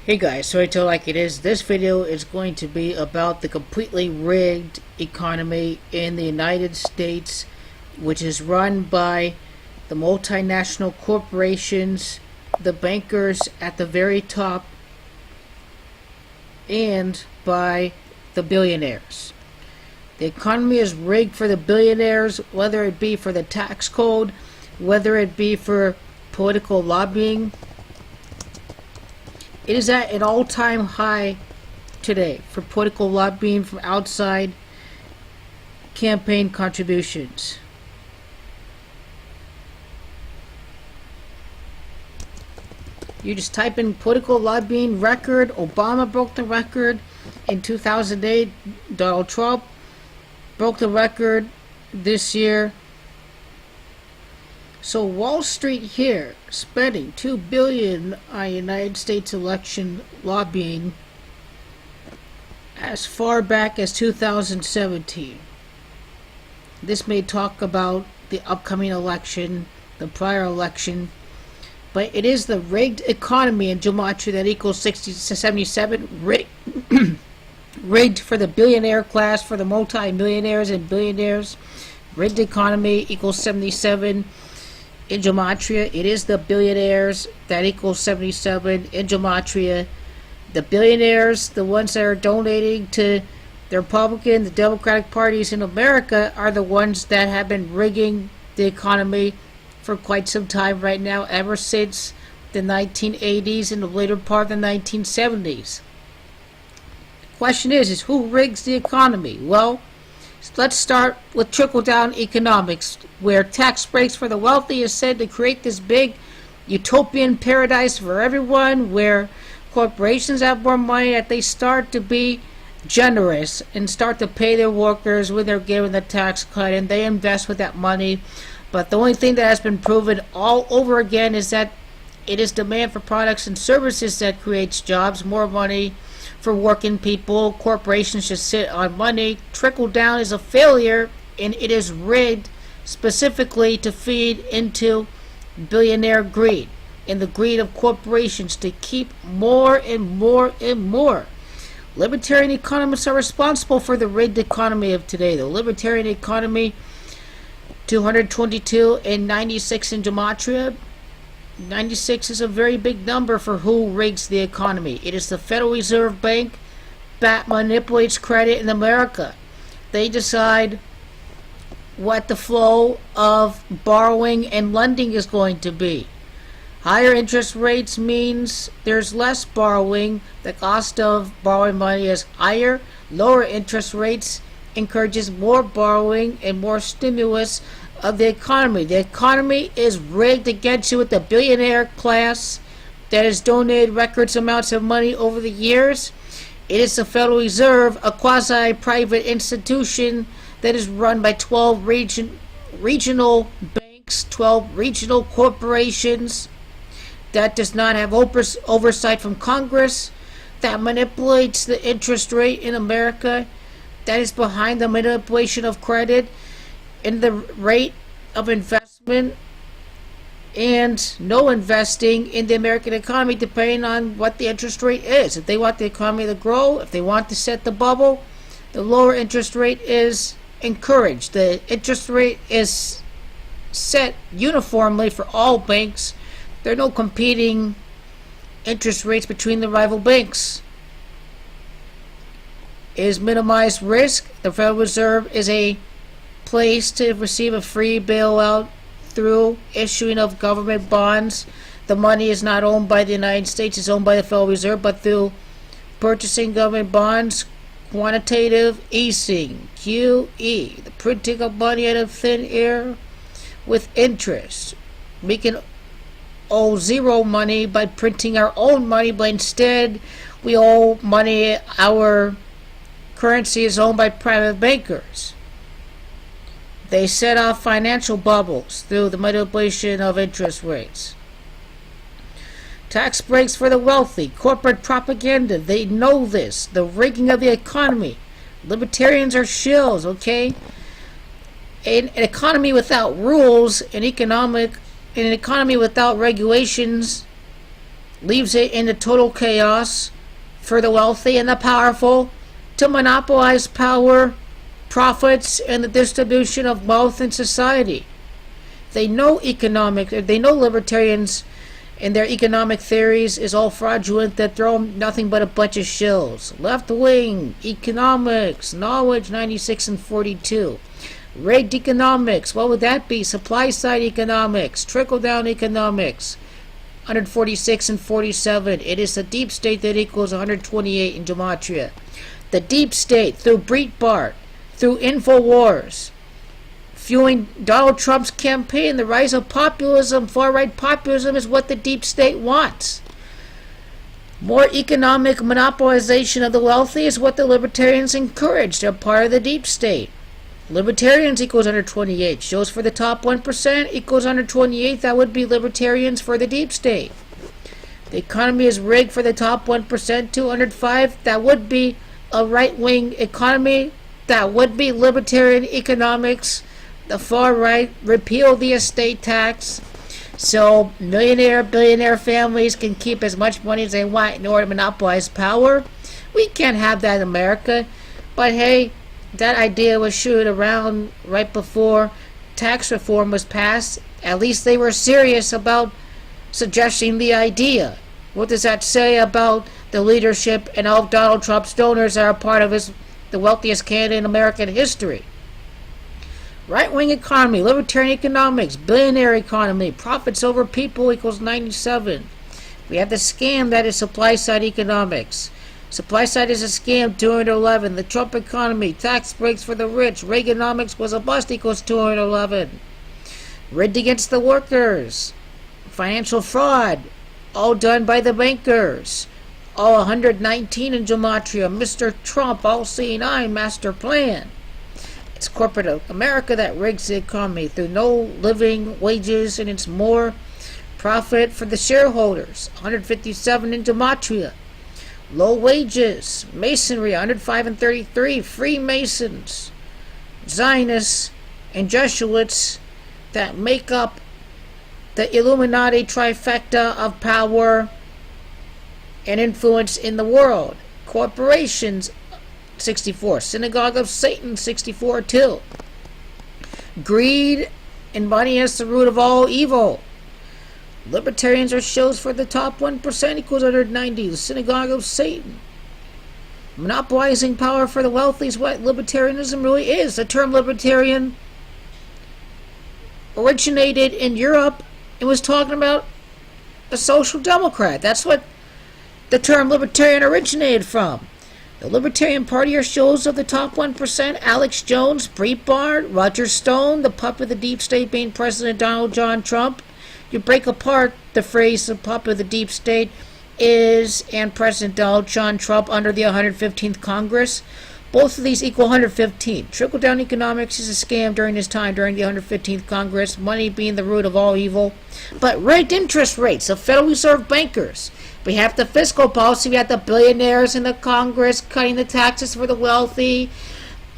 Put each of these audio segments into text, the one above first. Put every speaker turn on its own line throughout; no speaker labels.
Hey guys, sorry to like it is. This video is going to be about the completely rigged economy in the United States, which is run by the multinational corporations, the bankers at the very top, and by the billionaires. The economy is rigged for the billionaires, whether it be for the tax code, whether it be for political lobbying. It is at an all-time high today for political lobbying from outside campaign contributions. You just type in political lobbying record. Obama broke the record in 2008. Donald Trump broke the record this year. So Wall Street here spending $2 billion on United States election lobbying as far back as 2017. This may talk about the upcoming election, the prior election, but it is the rigged economy in gematria that equals 77, rigged for the billionaire class, for the multi-millionaires and billionaires. Rigged economy equals 77. In gematria, it is the billionaires that equals 77 in gematria. The billionaires, the ones that are donating to the Republican, the Democratic parties in America, are the ones that have been rigging the economy for quite some time right now, ever since the 1980s and the later part of the 1970s. The question is who rigs the economy? Well, let's start with trickle-down economics, where tax breaks for the wealthy is said to create this big utopian paradise for everyone, where corporations have more money, that they start to be generous and start to pay their workers when they're given the tax cut, and they invest with that money. But the only thing that has been proven all over again is that it is demand for products and services that creates jobs, more money for working people. Corporations just sit on money. Trickle down is a failure, and it is rigged specifically to feed into billionaire greed and the greed of corporations to keep more and more and more. Libertarian economists are responsible for the rigged economy of today. The libertarian economy, 222 and 96 in gematria. 96 is a very big number for who rigs the economy. It is the Federal Reserve Bank that manipulates credit in America. They decide what the flow of borrowing and lending is going to be. Higher interest rates means there's less borrowing. The cost of borrowing money is higher. Lower interest rates encourages more borrowing and more stimulus of the economy. The economy is rigged against you with the billionaire class that has donated record amounts of money over the years. It is the Federal Reserve, a quasi-private institution that is run by 12 regional banks, 12 regional corporations, that does not have oversight from Congress, that manipulates the interest rate in America, that is behind the manipulation of credit and the rate of investment and no investing in the American economy, depending on what the interest rate is. If they want the economy to grow, if they want to set the bubble, the lower interest rate is encouraged. The interest rate is set uniformly for all banks. There are no competing interest rates between the rival banks. It is minimized risk. The Federal Reserve is a place to receive a free bailout through issuing of government bonds. The money is not owned by the United States, it's owned by the Federal Reserve, but through purchasing government bonds, quantitative easing, QE, the printing of money out of thin air with interest. We can owe zero money by printing our own money, but instead we owe money. Our currency is owned by private bankers. They set off financial bubbles through the manipulation of interest rates. Tax breaks for the wealthy, corporate propaganda, they know this. The rigging of the economy. Libertarians are shills, okay? An economy without rules, an economy without regulations leaves it in the total chaos for the wealthy and the powerful to monopolize power, profits, and the distribution of wealth in society. They know libertarians and their economic theories is all fraudulent. That throw nothing but a bunch of shills. Left wing economics, knowledge 96 and 42. Rigged economics, what would that be? Supply side economics, trickle down economics, 146 and 47. It is the deep state that equals 128 in gematria. The deep state, through Breitbart, through InfoWars, fueling Donald Trump's campaign. The rise of populism, far-right populism, is what the deep state wants. More economic monopolization of the wealthy is what the libertarians encourage. They're part of the deep state. Libertarians equals 128. Shows for the top 1% equals 128. That would be libertarians for the deep state. The economy is rigged for the top 1%, 205. That would be a right-wing economy. That would be libertarian economics. The far right repeal the estate tax so billionaire families can keep as much money as they want in order to monopolize power. We can't have that in America. But hey, that idea was shooted around right before tax reform was passed. At least they were serious about suggesting the idea. What does that say about the leadership and all of Donald Trump's donors that are part of the wealthiest candidate in American history? Right-wing economy, libertarian economics, billionaire economy, profits over people equals 97. We have the scam that is supply-side economics. Supply-side is a scam, 211. The Trump economy, tax breaks for the rich, Reaganomics was a bust equals 211. Rigged against the workers, financial fraud, all done by the bankers. All 119 in gematria, Mr. Trump, all-seeing eye, master plan. It's corporate America that rigs the economy through no living wages, and it's more profit for the shareholders. 157 in gematria. Low wages, masonry, 105 and 33, Freemasons, Zionists, and Jesuits that make up the Illuminati trifecta of power and influence in the world. Corporations, 64. Synagogue of Satan, 64 too. Greed and money is the root of all evil. Libertarians are shows for the top 1% equals 190. The Synagogue of Satan. Monopolizing power for the wealthy is what libertarianism really is. The term libertarian originated in Europe and was talking about a social democrat. That's what the term libertarian originated from. The Libertarian Party are shows of the top 1%. Alex Jones, Breitbart, Roger Stone, the puppet of the deep state being President Donald John Trump. You break apart the phrase the puppet of the deep state is and President Donald John Trump under the 115th Congress. Both of these equal 115. Trickle-down economics is a scam during this time, during the 115th Congress, money being the root of all evil. But rigged interest rates, the Federal Reserve bankers. We have the fiscal policy, we have the billionaires in the Congress cutting the taxes for the wealthy,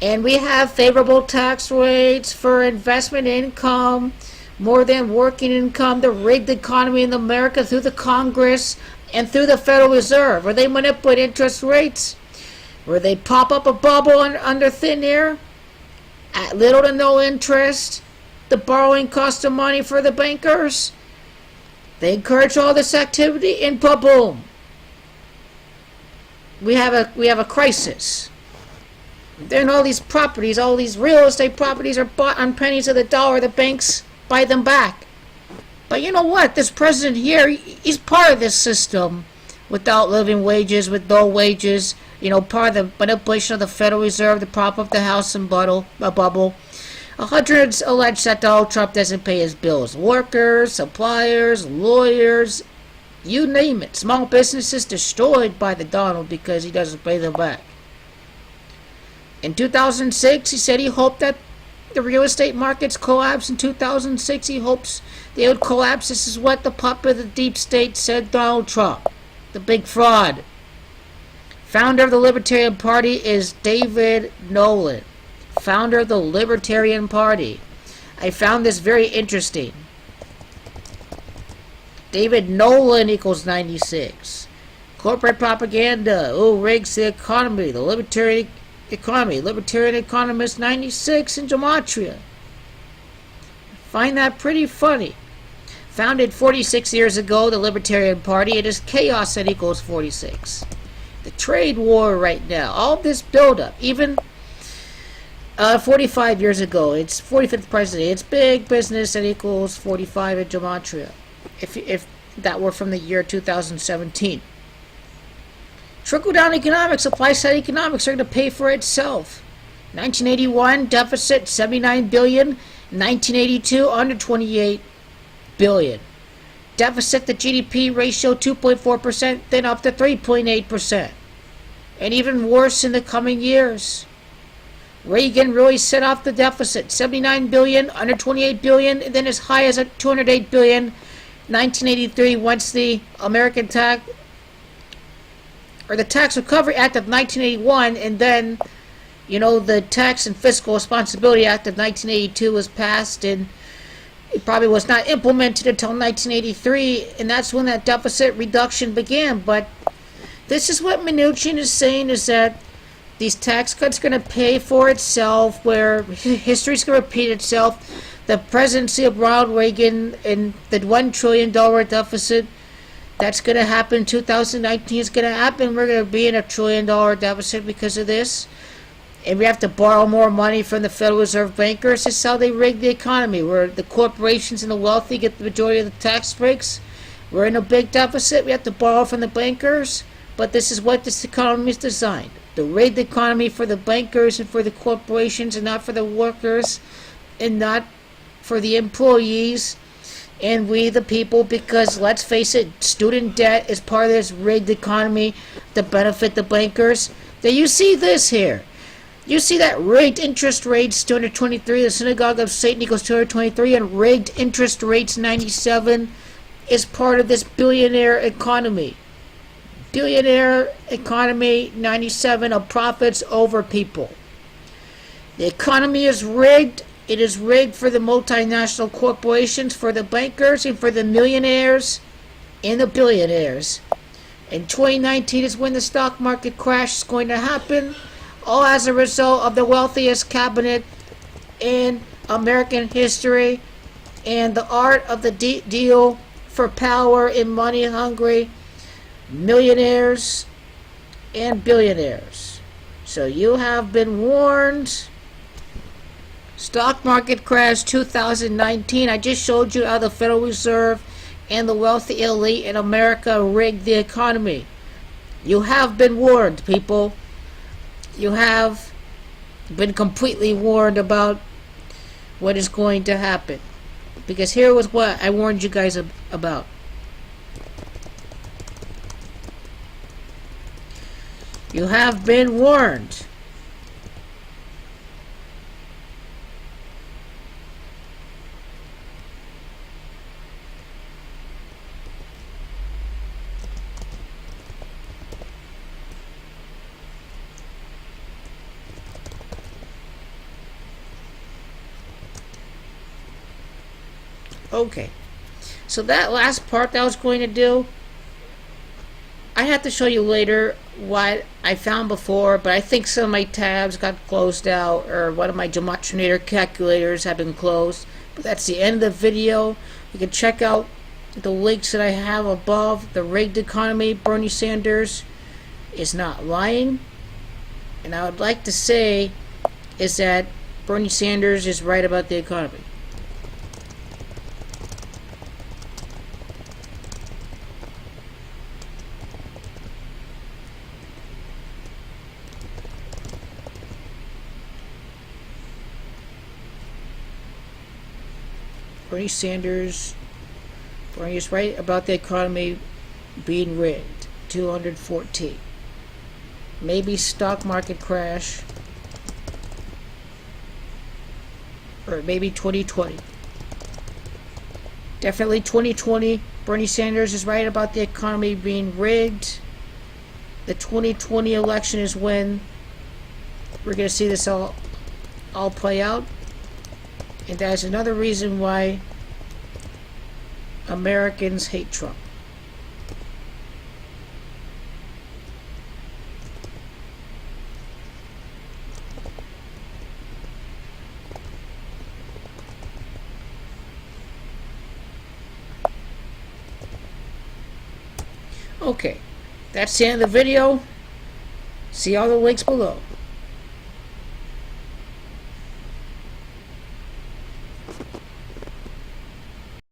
and we have favorable tax rates for investment income, more than working income, the rigged economy in America through the Congress and through the Federal Reserve, where they manipulate interest rates, where they pop up a bubble under thin air at little to no interest, the borrowing cost of money for the bankers. They encourage all this activity, and boom, we have a crisis. Then all these properties, all these real estate properties are bought on pennies of the dollar. The banks buy them back. But you know what? This president here, he's part of this system without living wages, with no wages. You know, part of the manipulation of the Federal Reserve to prop up the housing bubble. Hundreds allege that Donald Trump doesn't pay his bills. Workers, suppliers, lawyers, you name it. Small businesses destroyed by the Donald because he doesn't pay them back. In 2006, he said he hoped that the real estate markets collapse. In 2006, he hopes they would collapse. This is what the puppet of the deep state said Donald Trump, the big fraud. Founder of the Libertarian Party is David Nolan. Founder of the Libertarian Party. I found this very interesting. David Nolan equals 96. Corporate propaganda. Oh, rigs the economy. The libertarian economy. Libertarian economist 96 in gematria. Find that pretty funny. Founded 46 years ago, the Libertarian Party. It is chaos that equals 46. The trade war right now. All this buildup. Even 45 years ago. It's 45th president. It's big business that equals 45 in gematria. If that were from the year 2017. Trickle-down economics, supply-side economics are going to pay for itself. 1981, deficit $79 billion. 1982, under $28 billion. Deficit to GDP ratio 2.4%, then up to 3.8%. And even worse in the coming years. Reagan really set off the deficit. $79 billion, under $28 billion, and then as high as $208 billion. 1983, once the American Tax or the Tax Recovery Act of 1981, and then, the Tax and Fiscal Responsibility Act of 1982 was passed, and it probably was not implemented until 1983, and that's when that deficit reduction began. But this is what Mnuchin is saying, is that these tax cuts are going to pay for itself, where history is going to repeat itself. The presidency of Ronald Reagan and the $1 trillion deficit, that's going to happen in 2019. Is going to happen. We're going to be in a $1 trillion deficit because of this. And we have to borrow more money from the Federal Reserve bankers. This is how they rig the economy, where the corporations and the wealthy get the majority of the tax breaks. We're in a big deficit. We have to borrow from the bankers. But this is what this economy is designed. To rig the economy for the bankers and for the corporations, and not for the workers, and not for the employees and we the people, because let's face it, student debt is part of this rigged economy to benefit the bankers. Now you see this here. You see that rigged interest rates 223, the synagogue of Satan equals 223, and rigged interest rates 97 is part of this billionaire economy. Billionaire economy 97 of profits over people. The economy is rigged. It is rigged for the multinational corporations, for the bankers, and for the millionaires and the billionaires. And 2019 is when the stock market crash is going to happen, all as a result of the wealthiest cabinet in American history and the art of the deal for power and money-hungry millionaires and billionaires. So you have been warned. Stock market crash 2019. I just showed you how the Federal Reserve and the wealthy elite in America rigged the economy. You have been warned, people. You have been completely warned about what is going to happen. Because here was what I warned you guys about. You have been warned. Okay, so that last part that I was going to do, I have to show you later what I found before, but I think some of my tabs got closed out, or one of my gematria calculators have been closed. But that's the end of the video. You can check out the links that I have above. The rigged economy, Bernie Sanders is not lying. And I would like to say is that Bernie Sanders is right about the economy. Bernie Sanders, Bernie is right about the economy being rigged. 214. Maybe stock market crash, or maybe 2020. Definitely 2020. Bernie Sanders is right about the economy being rigged. The 2020 election is when we're going to see this all play out. And that's another reason why Americans hate Trump. Okay, that's the end of the video. See all the links below.